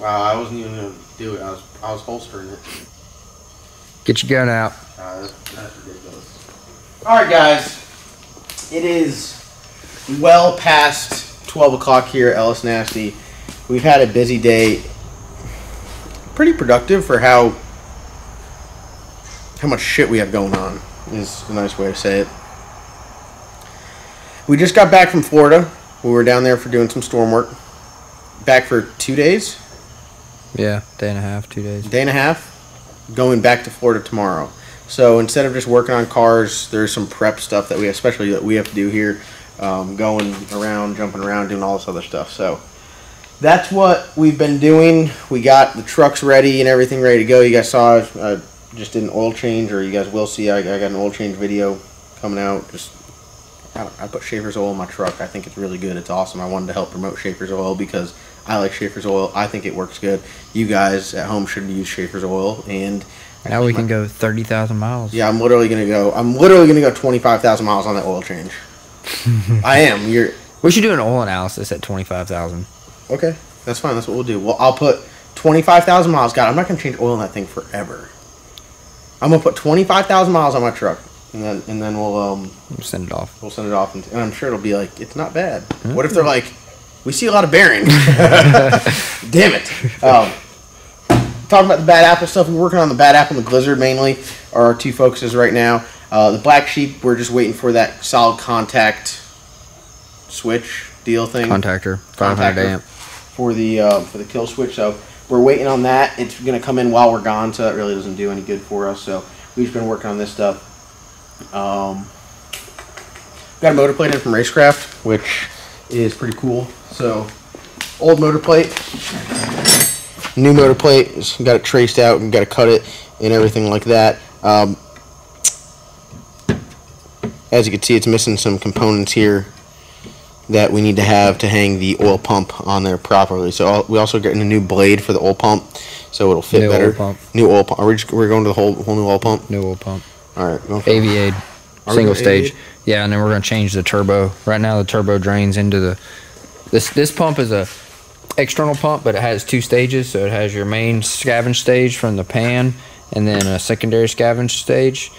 I wasn't even gonna do it. I was holstering it. Get your gun out. That's ridiculous. All right, guys. It is well past 12 o'clock here at Ellis Nasty. We've had a busy day. Pretty productive for how much shit we have going on. Is a nice way to say it. We just got back from Florida. We were down there for doing some storm work. Back for 2 days. Yeah, day and a half, 2 days. Day and a half. Going back to Florida tomorrow. So instead of just working on cars, there's some prep stuff that we have, especially that we have to do here. Going around, jumping around, doing all this other stuff. So that's what we've been doing. We got the trucks ready and everything ready to go. You guys saw I just did an oil change, or you guys will see I got an oil change video coming out. I put Schaefer's oil in my truck. I think it's really good. It's awesome. I wanted to help promote Schaefer's oil because I like Schaefer's oil. I think it works good. You guys at home should use Schaefer's oil, and now we can go 30,000 miles. Yeah, I'm literally gonna go 25,000 miles on that oil change. I am. We should do an oil analysis at 25,000. Okay, that's fine. That's what we'll do. Well, I'll put 25,000 miles. God, I'm not gonna change oil in that thing forever. I'm gonna put 25,000 miles on my truck, and then we'll send it off. We'll send it off, and I'm sure it'll be like, it's not bad. Mm-hmm. What if they're like, we see a lot of bearing? Damn it. Talking about the bad apple stuff, we're working on the bad apple and the Blizzard mainly are our two focuses right now. The Black Sheep, we're just waiting for that solid contact switch deal thing. Contactor, 500 amp for the kill switch. So we're waiting on that. It's gonna come in while we're gone, so that really doesn't do any good for us. So we've just been working on this stuff. Got a motor plate in from Racecraft, which is pretty cool. So old motor plate, new motor plate. Got it traced out and got to cut it and everything like that. As you can see, it's missing some components here that we need to have to hang the oil pump on there properly. So we also getting a new blade for the oil pump, so it'll fit better. New oil pump. We're going to the whole new oil pump. New oil pump. All right. Aviade, single stage. Yeah, and then we're going to change the turbo. Right now, the turbo drains into this pump is a external pump, but it has 2 stages. So it has your main scavenge stage from the pan, and then a secondary scavenge stage,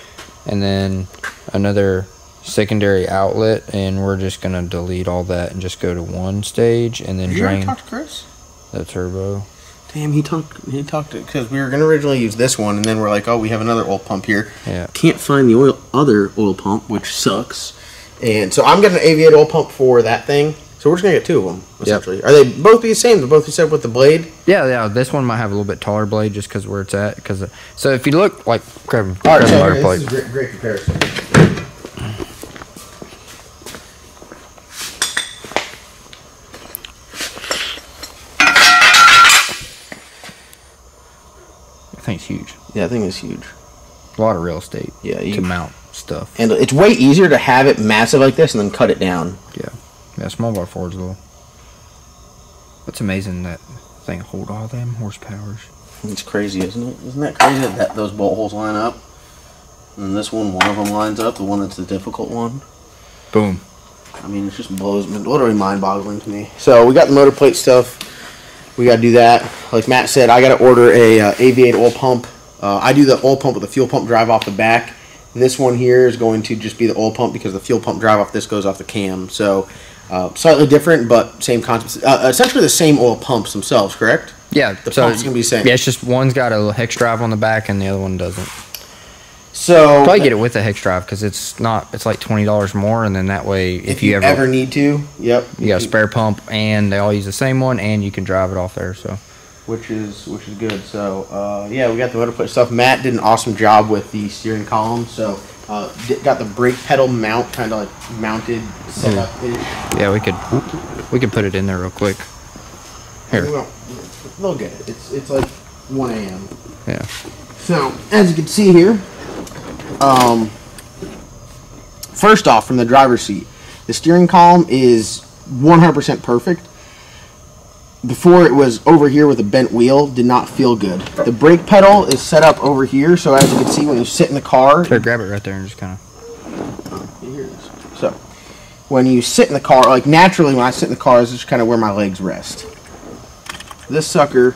and then another secondary outlet. And we're just going to delete all that and just go to 1 stage and then drain. Talk to Chris? The turbo. Damn, he talked because we were going to originally use this one, and then we're like, oh, we have another oil pump here. Yeah. Can't find the other oil pump, which sucks. And so I'm getting an Aviade oil pump for that thing. So we're just going to get 2 of them, essentially. Yep. Are they both the same? They're both set with the blade? Yeah. This one might have a little bit taller blade just because where it's at. So if you look, like, grab the motor plate. This is great comparison. I think it's huge. Yeah, I think it's huge. A lot of real estate. Yeah, to mount stuff. And it's way easier to have it massive like this and then cut it down. Yeah, small bar Fords though. It's amazing that thing hold all them horsepowers. It's crazy, isn't it? Isn't that crazy that those bolt holes line up? And this one of them lines up, the one that's the difficult one. Boom. I mean, it just blows me, literally mind-boggling to me. So we got the motor plate stuff. We got to do that. Like Matt said, I got to order a Aviade oil pump. I do the oil pump with the fuel pump drive off the back. This one here is going to just be the oil pump because the fuel pump drive off this goes off the cam. So slightly different, but same concept. Essentially the same oil pumps themselves, correct? Yeah. The pump's going to be the same. Yeah, it's just one's got a hex drive on the back and the other one doesn't. So probably get it with a hex drive because it's like $20 more, and then that way if you ever need to, yep, you got a spare pump, and they all use the same one, and you can drive it off there. So which is good. So yeah, we got the motor plate stuff. Matt did an awesome job with the steering column. So Got the brake pedal mount kind of like mounted set up. Yeah, we could put it in there real quick. Here. They'll get it. It's like 1 a.m. Yeah. So as you can see here, first off, from the driver's seat, the steering column is 100% perfect. Before, it was over here with a bent wheel, did not feel good. The brake pedal is set up over here, so as you can see when you sit in the car... Here, grab it right there and just kind of... Here it is. So, when you sit in the car, like naturally when I sit in the car, this is kind of where my legs rest. This sucker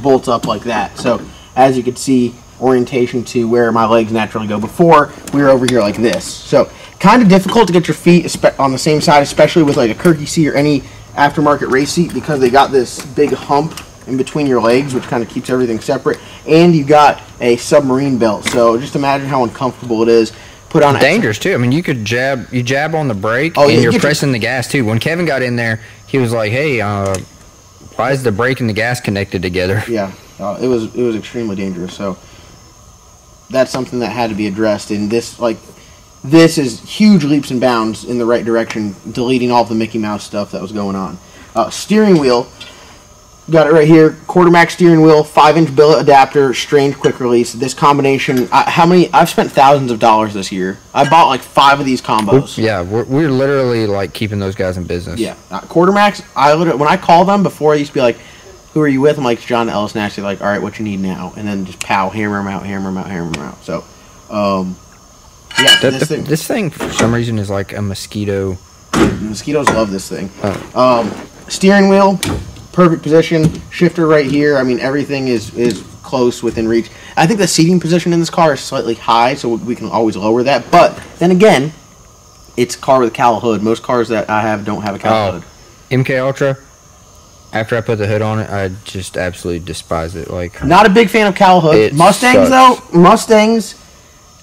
bolts up like that. So, as you can see, orientation to where my legs naturally go. Before, we were over here like this. So, kind of difficult to get your feet on the same side, especially with like a Kirky seat or any aftermarket race seat, because they got this big hump in between your legs, which kind of keeps everything separate, and you got a submarine belt. So just imagine how uncomfortable it is. Put on dangerous too. I mean, you could jab on the brake, and you're pressing the gas too. When Kevin got in there, he was like, "Hey, why is the brake and the gas connected together?" Yeah, it was extremely dangerous. So that's something that had to be addressed. And this is huge leaps and bounds in the right direction, deleting all the Mickey Mouse stuff that was going on. Steering wheel, got it right here. Quartermax steering wheel, 5-inch billet adapter, strange quick release. This combination, I've spent thousands of dollars this year. I bought like 5 of these combos. Yeah, we're literally like keeping those guys in business. Yeah, Quartermax, when I call them before, I used to be like, "Who are you with?" I'm like, "John Ellis Nash." They're like, "All right, what you need now?" And then just pow, hammer them out, hammer them out, hammer them out. So, yeah, this thing for some reason is like a mosquito. Mosquitoes love this thing. Steering wheel, perfect position. Shifter right here. I mean, everything is close within reach. I think the seating position in this car is slightly high, so we can always lower that. But then again, it's a car with a cowl hood. Most cars that I have don't have a cowl hood. MK Ultra. After I put the hood on it, I just absolutely despise it. Like, not a big fan of cowl hoods. Mustangs,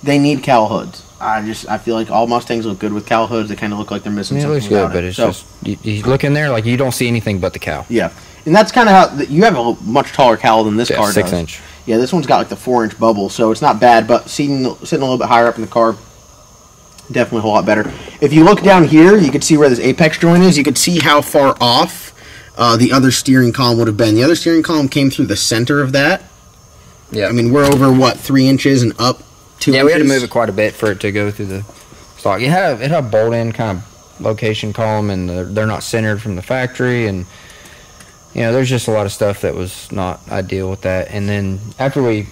they need cowl hoods. I feel like all Mustangs look good with cowl hoods. They kind of look like they're missing something. It looks good, but it's just you look in there like you don't see anything but the cowl. Yeah, and that's kind of how you have a much taller cowl than this car does. 6-inch. Yeah, this one's got like the 4-inch bubble, so it's not bad. But sitting a little bit higher up in the car, definitely a whole lot better. If you look down here, you can see where this apex joint is. You can see how far off the other steering column would have been. The other steering column came through the center of that. Yeah, I mean, we're over what, 3 inches and up 2 inches. Yeah, we had to move it quite a bit for it to go through the stock. It had a bolt-in kind of location column, and they're not centered from the factory, and you know, there's just a lot of stuff that was not ideal with that. And then after we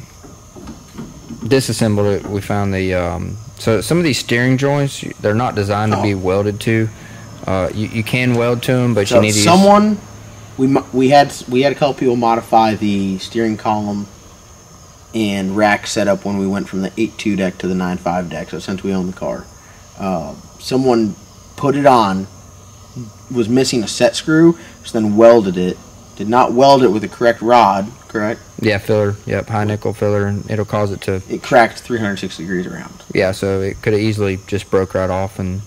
disassembled it, we found the so some of these steering joints, they're not designed to be welded to. You can weld to them, but you need to use... We had a couple people modify the steering column and rack setup when we went from the 8.2 deck to the 9.5 deck. So since we own the car, someone put it on, was missing a set screw, so then welded it. Did not weld it with the correct rod, correct? Yeah, filler. Yep, high nickel filler, and it'll cause it to... It cracked 360 degrees around. Yeah, so it could have easily just broke right off, and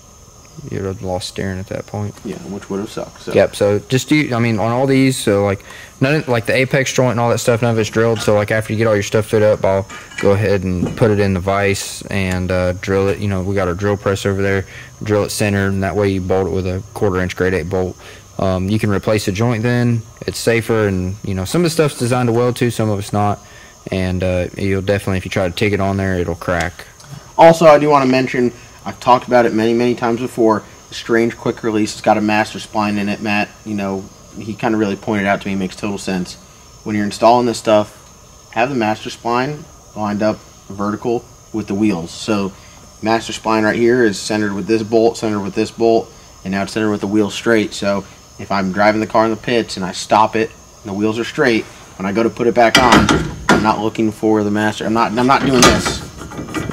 you'd have lost steering at that point. Yeah, which would have sucked. So. Yep, so just on all these, so like like the apex joint and all that stuff, none of it's drilled. So like after you get all your stuff fit up, I'll go ahead and put it in the vise and drill it. You know, we got our drill press over there, drill it centered, and that way you bolt it with a 1/4-inch grade 8 bolt. You can replace the joint then. It's safer, and you know, some of the stuff's designed to weld to, some of it's not. And you'll definitely, if you try to take it on there, it'll crack. Also, I do want to mention, I've talked about it many times before, the strange quick release. It's got a master spline in it. Matt, you know, he kind of really pointed out to me, it makes total sense. When you're installing this stuff, have the master spline lined up vertical with the wheels. So master spline right here is centered with this bolt, centered with this bolt, and now it's centered with the wheels straight. So if I'm driving the car in the pits and I stop it and the wheels are straight, when I go to put it back on, I'm not looking for the master. I'm not doing this.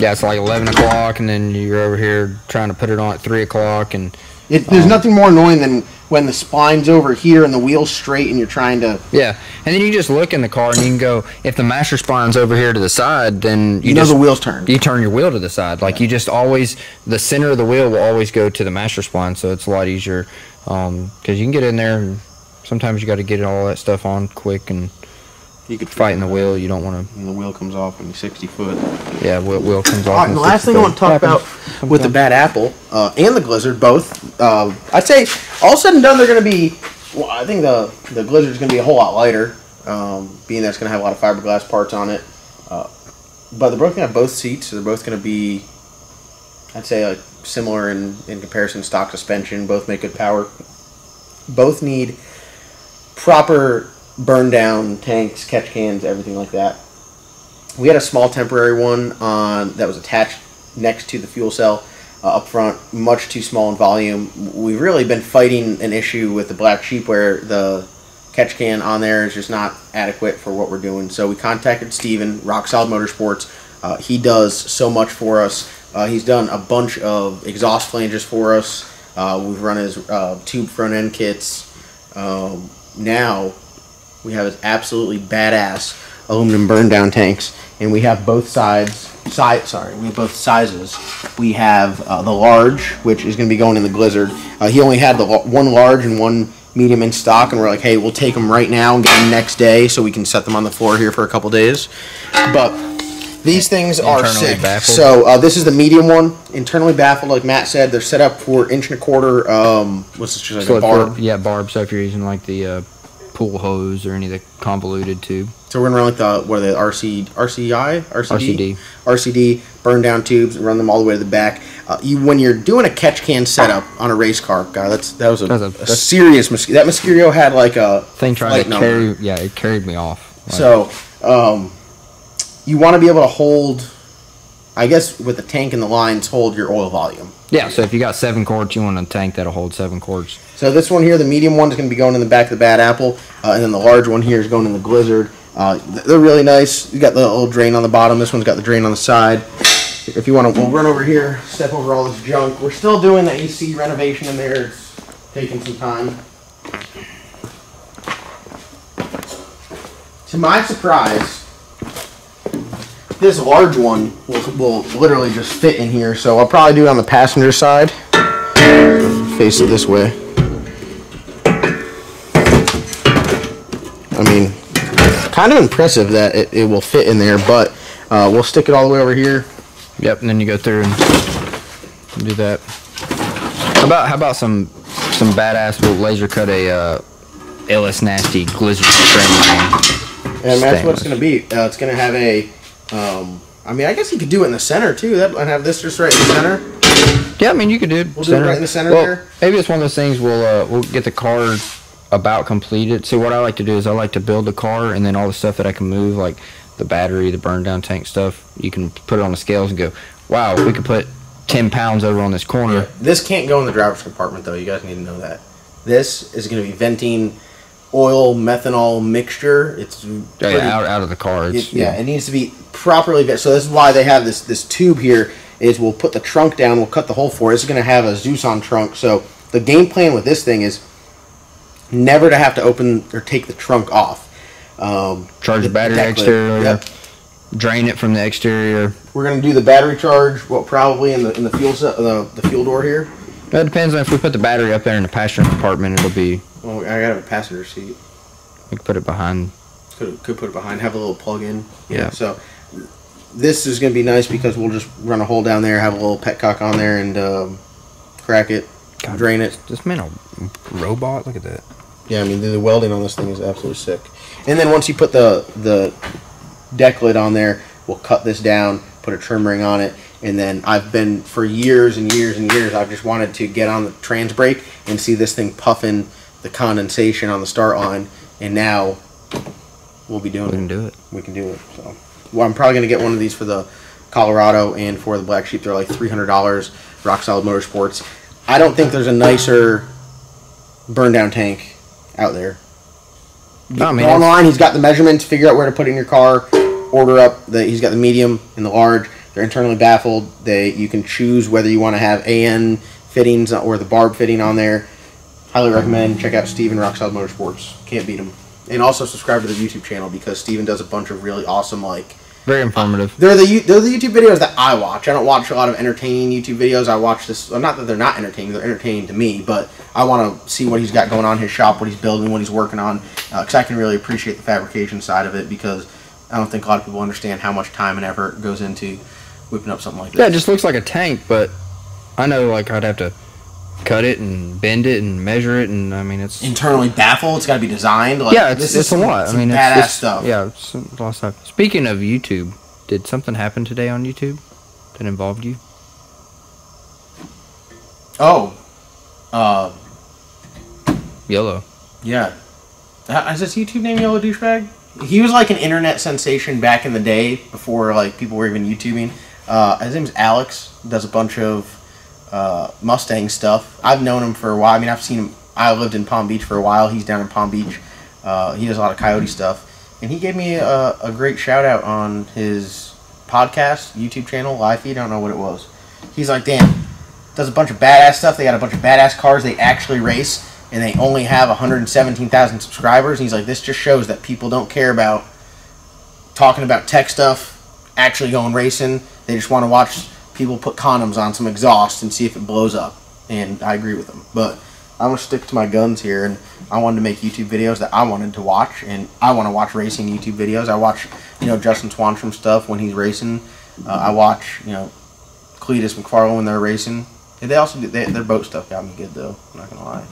Yeah, it's like 11 o'clock, and then you're over here trying to put it on at 3 o'clock. And there's nothing more annoying than when the spline's over here and the wheel's straight and you're trying to... Yeah, and then you just look in the car and you can go, if the master spline's over here to the side, then you know the wheel's turned. You turn your wheel to the side. Like, you just always... The center of the wheel will always go to the master spline, so it's a lot easier. Because you can get in there, and sometimes you got to get all that stuff on quick, and You could fighting the wheel. You don't want to. And the wheel comes off when you're 60 foot. Yeah, wheel comes off. All right, and the last thing I want to talk about with the Bad Apple and the Blizzard, both, I'd say all said and done, they're going to be. Well, I think the Blizzard's going to be a whole lot lighter, being that it's going to have a lot of fiberglass parts on it. But they're both going to have both seats, so they're both going to be, I'd say, like similar in comparison. Stock suspension, both make good power. Both need proper burn down tanks, catch cans, everything like that. We had a small temporary one that was attached next to the fuel cell up front, much too small in volume. We've really been fighting an issue with the Black Sheep where the catch can on there is just not adequate for what we're doing. So we contacted Steven, Rock Solid Motorsports. He does so much for us. He's done a bunch of exhaust flanges for us. We've run his tube front end kits. Now we have his absolutely badass aluminum burn down tanks, and we have both we have both sizes. We have the large, which is going to be going in the Blizzard. He only had the one large and one medium in stock, and we're like, hey, we'll take them right now and get them next day so we can set them on the floor here for a couple days. But these things are sick. Baffled. So this is the medium one, internally baffled, like Matt said. They're set up for 1.25 inch. What's this? Just like a barb? Yeah, barb. So if you're using like the pool hose or any of the convoluted tube. So we're gonna run like the RCD burn down tubes and run them all the way to the back. When you're doing a catch can setup on a race car, guy, that was a serious mosquito. That mosquito had like a thing trying to carry. Yeah, it carried me off. Like. So you want to be able to hold, I guess, with the tank and the lines, hold your oil volume. Yeah, so if you got 7 quarts, you want a tank that'll hold 7 quarts. So this one here, the medium one, is going to be going in the back of the Bad Apple, and then the large one here is going in the Blizzard. They're really nice. You got the little drain on the bottom. This one's got the drain on the side. If you want to, we'll run over here, step over all this junk. We're still doing the AC renovation in there. It's taking some time. To my surprise, this large one will literally just fit in here, so I'll probably do it on the passenger side. Face it this way. I mean, kind of impressive that it will fit in there, but we'll stick it all the way over here. Yep, and then you go through and do that. How about some badass? We'll laser cut a LS Nasty Blizzard trim. And that's what it's going to be. It's going to have a. I mean, I guess you could do it in the center too. That and have this just right in the center. Yeah, I mean, you could do it. We'll do it right in the center there. Maybe it's one of those things. We'll get the car about completed. So what I like to do is I like to build the car, and then all the stuff that I can move, like the battery, the burn down tank stuff, you can put it on the scales and go, wow, we could put 10 pounds over on this corner. Yeah. This can't go in the driver's compartment though. You guys need to know that. This is going to be venting oil methanol mixture. It's out of the car. It needs to be properly vented. So this is why they have this tube here. Is we'll put the trunk down, we'll cut the hole for it. This is going to have a Zeus-on trunk. So the game plan with this thing is never to have to open or take the trunk off. Charge the battery exterior. Yep. Drain it from the exterior. We're going to do the battery charge. Well, probably in the fuel the fuel door here. That depends on if we put the battery up there in the passenger compartment. It'll be. Well, I got a passenger seat. We could put it behind. Could put it behind. Have a little plug-in. Yeah. So this is going to be nice because we'll just run a hole down there, have a little petcock on there, and crack it, drain it. This man a robot. Look at that. Yeah, I mean the welding on this thing is absolutely sick. And then once you put the deck lid on there, we'll cut this down, put a trim ring on it, and then I've been for years and years and years. I've just wanted to get on the trans brake and see this thing puffing the condensation on the start line, and now we'll be doing it. We can do it. We can do it. So, well, I'm probably going to get one of these for the Colorado and for the Black Sheep. They're like $300. Rock Solid Motorsports. I don't think there's a nicer burn down tank out there. Go online. He's got the measurements. Figure out where to put it in your car. Order up. He's got the medium and the large. They're internally baffled. You can choose whether you want to have AN fittings or the barb fitting on there. Highly recommend. Check out Steven, Rock Solid Motorsports. Can't beat him. And also subscribe to the YouTube channel because Steven does a bunch of really awesome like Very informative. They're the YouTube videos that I watch. I don't watch a lot of entertaining YouTube videos. I watch this. Well, not that they're not entertaining. They're entertaining to me, but I want to see what he's got going on in his shop, what he's building, what he's working on, because I can really appreciate the fabrication side of it, because I don't think a lot of people understand how much time and effort goes into whipping up something like this. Yeah, it just looks like a tank, but I know, like, I'd have to cut it and bend it and measure it, and I mean, it's internally baffled. It's got to be designed. Like, yeah, it's a lot. I mean, badass stuff. Yeah, it's a lot of stuff. Speaking of YouTube, did something happen today on YouTube that involved you? Oh, Yellow. Yeah, is his YouTube name Yellow Douchebag? He was like an internet sensation back in the day before like people were even YouTubing. His name's Alex. Does a bunch of Mustang stuff. I've known him for a while. I mean, I've seen him. I lived in Palm Beach for a while. He's down in Palm Beach. He does a lot of coyote stuff, and he gave me a great shout out on his podcast, YouTube channel, live feed. I don't know what it was. He's like, damn, does a bunch of badass stuff. They got a bunch of badass cars they actually race, and they only have 117,000 subscribers. And he's like, this just shows that people don't care about talking about tech stuff, actually going racing. They just want to watch people put condoms on some exhaust and see if it blows up. And I agree with them. But I'm going to stick to my guns here, and I wanted to make YouTube videos that I wanted to watch, and I want to watch racing YouTube videos. I watch, Justin Swanstrom stuff when he's racing. I watch, Cletus McFarlane when they're racing. And they also do, their boat stuff got me good, though. I'm not going to lie.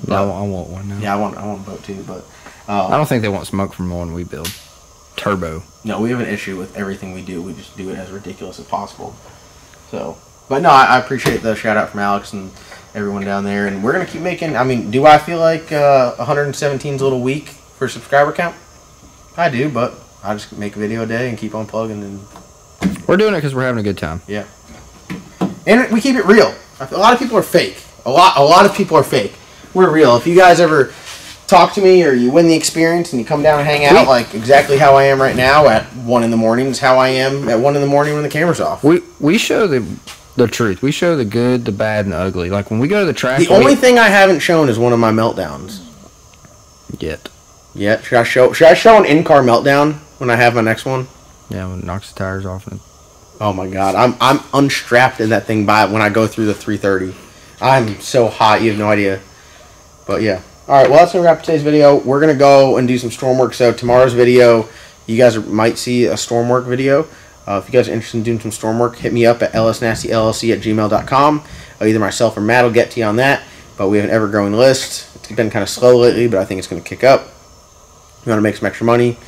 But, I want one now. Yeah, I want a boat, too. But I don't think they want smoke from the one we build. Turbo. No, we have an issue with everything we do. We just do it as ridiculous as possible. So, but no, I appreciate the shout out from Alex and everyone down there, and we're gonna keep making. I mean, do I feel like 117 is a little weak for subscriber count? I do, but I just make a video a day and keep on plugging. And we're doing it because we're having a good time. Yeah, and we keep it real. A lot of people are fake. A lot of people are fake. We're real. If you guys ever talk to me or you win the experience and you come down and hang out, like exactly how I am right now at 1 in the morning is how I am at 1 in the morning when the camera's off. We show the truth. We show the good, the bad, and the ugly. Like when we go to the track. The only thing I haven't shown is one of my meltdowns. Yet. Should I show an in-car meltdown when I have my next one? Yeah, when it knocks the tires off. Oh my God, I'm unstrapped in that thing when I go through the 330. I'm so hot, you have no idea. But yeah. Alright, well, that's going to wrap today's video. We're going to go and do some storm work. So tomorrow's video, you guys might see a storm work video. If you guys are interested in doing some storm work, hit me up at lsnastyllc@gmail.com. Either myself or Matt will get to you on that. But we have an ever-growing list. It's been kind of slow lately, but I think it's going to kick up. If you want to make some extra money,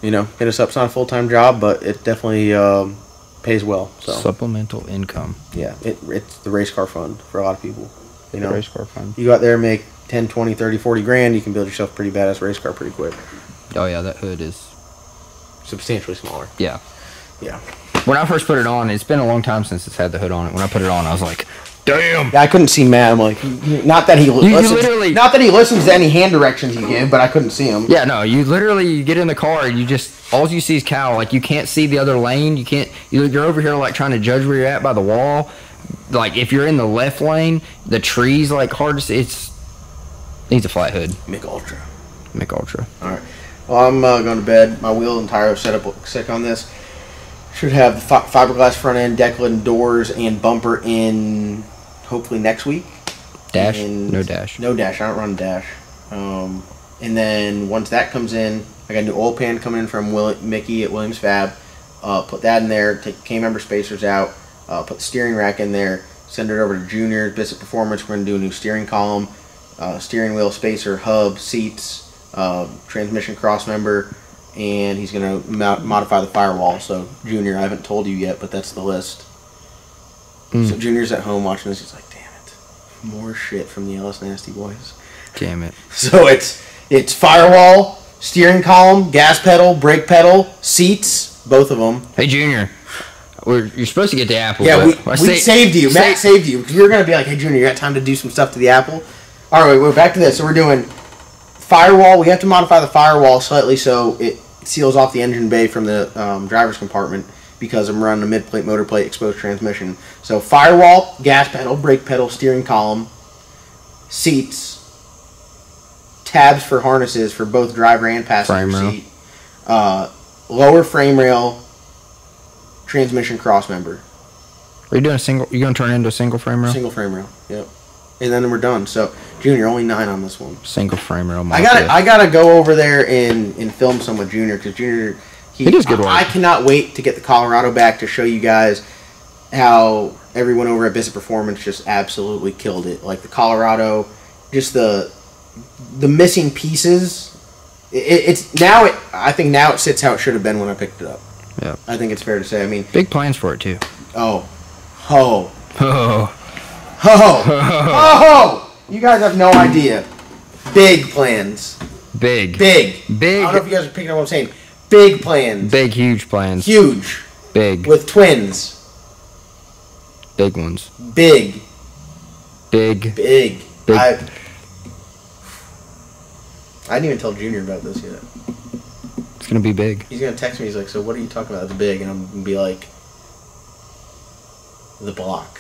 hit us up. It's not a full-time job, but it definitely pays well. So. Supplemental income. Yeah, it's the race car fund for a lot of people. The race car fund. You go out there and make 10, 20, 30, 40 grand, you can build yourself a pretty badass race car pretty quick. Oh, yeah, that hood is substantially smaller. Yeah. Yeah. When I first put it on, it's been a long time since it's had the hood on it. When I put it on, I was like, damn. Yeah, I couldn't see Matt. I'm like, not that he listens to any hand directions you give, but I couldn't see him. Yeah, no, you get in the car and all you see is Cal. Like, you can't see the other lane. You're over here, like, trying to judge where you're at by the wall. Like, if you're in the left lane, the trees, like, hard to see. Needs a flat hood. Mick Ultra. All right. Well, I'm going to bed. My wheel and tire setup looks sick on this. Should have the fiberglass front end, deck lid, and doors, and bumper in hopefully next week. Dash? No dash. No dash. I don't run dash. And then once that comes in, I got a new oil pan coming in from Mickey at Williams Fab. Put that in there. Take K-member spacers out. Put the steering rack in there. Send it over to Junior Bissett Performance. We're going to do a new steering column, steering wheel, spacer, hub, seats, transmission cross member, and he's going to modify the firewall. So Junior, I haven't told you yet, but that's the list. So Junior's at home watching this. He's like, damn it, more shit from the LS Nasty boys. Damn it. So it's firewall, steering column, gas pedal, brake pedal, seats, both of them. Hey Junior, you're supposed to get the Apple. Yeah, we saved you. Matt saved you because you were going to be like, hey Junior, you got time to do some stuff to the Apple? All right, we're back to this. So we're doing firewall. We have to modify the firewall slightly so it seals off the engine bay from the driver's compartment because I'm running a mid-plate, motor plate, exposed transmission. So firewall, gas pedal, brake pedal, steering column, seats, tabs for harnesses for both driver and passenger seat, lower frame rail, transmission cross member. Are you doing a single? You gonna turn it into a single frame rail? Single frame rail. Yep. And then we're done. So Junior, only 9 on this one. Single frame rail. I gotta go over there and film some with Junior, because Junior he does good work. I cannot wait to get the Colorado back to show you guys how everyone over at Visit Performance just absolutely killed it. Like the Colorado, just the missing pieces. I think now it sits how it should have been when I picked it up. Yeah. I think it's fair to say. I mean, big plans for it too. Oh. Ho. Oh. Ho. Ho. You guys have no idea. Big plans. Big. I don't know if you guys are picking up what I'm saying. Big plans. Big, huge plans. Huge. Big. With twins. Big ones. Big. Big. Big. I didn't even tell Junior about this yet. It's gonna be big. He's gonna text me. He's like, "So what are you talking about? It's big," and I'm gonna be like, "The block."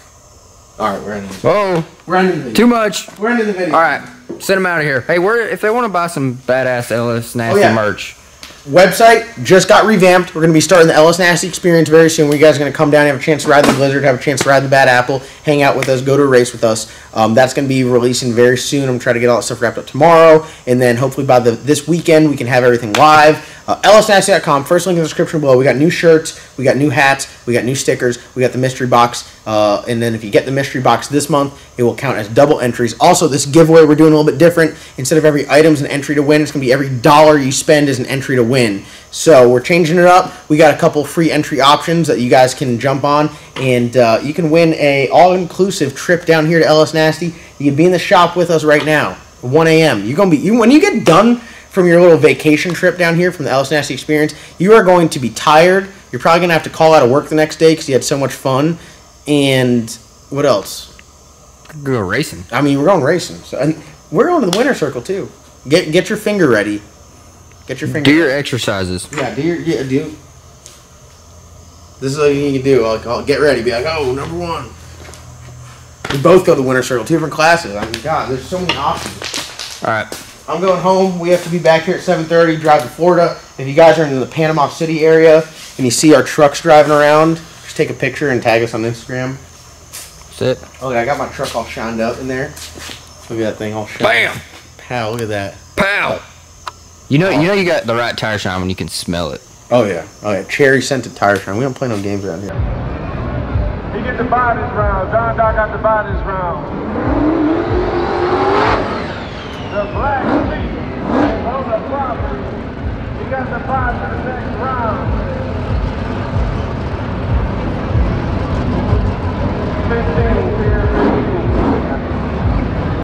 All right, we're ending. Oh, we're ending the video. Too much. We're ending the video. All right, send them out of here. Hey, if they want to buy some badass Ellis Nasty merch. Website just got revamped. We're going to be starting the Ellis Nasty experience very soon. Where you guys are going to come down, have a chance to ride the Blizzard, have a chance to ride the Bad Apple, hang out with us, go to a race with us. That's going to be releasing very soon. I'm trying to get all that stuff wrapped up tomorrow, and then hopefully by this weekend we can have everything live. LSNasty.com. First link in the description below. We got new shirts, we got new hats, we got new stickers, we got the mystery box, and then if you get the mystery box this month, it will count as double entries. Also, this giveaway we're doing a little bit different. Instead of every item's an entry to win, it's going to be every dollar you spend is an entry to win. So we're changing it up. We got a couple free entry options that you guys can jump on, and you can win a all-inclusive trip down here to Ellis Nasty. You can be in the shop with us right now, 1 a.m. You're gonna be when you get done from your little vacation trip down here from the Ellis Nasty experience, you are going to be tired. You're probably going to have to call out of work the next day because you had so much fun. And what else? Go racing. I mean, we're going racing. So, and we're going to the winner's circle, too. Get your finger ready. Get your finger Do your exercises. Yeah, do. This is what you can do. I'll get ready. Be like, oh, number 1. We both go to the winner's circle. 2 different classes. I mean, God, there's so many options. All right. I'm going home. We have to be back here at 7:30, drive to Florida. If you guys are in the Panama City area and you see our trucks driving around, just take a picture and tag us on Instagram. That's it. Oh, yeah, I got my truck all shined up in there. Look at that thing all shined. Bam! Pow, look at that. Pow! You know you got the right tire shine when you can smell it. Oh, yeah. Oh, yeah. Cherry scented tire shine. We don't play no games around here. He gets the buy this round. Don Doc got the buy this round. The black sheep on the property. He got the buy to the next round.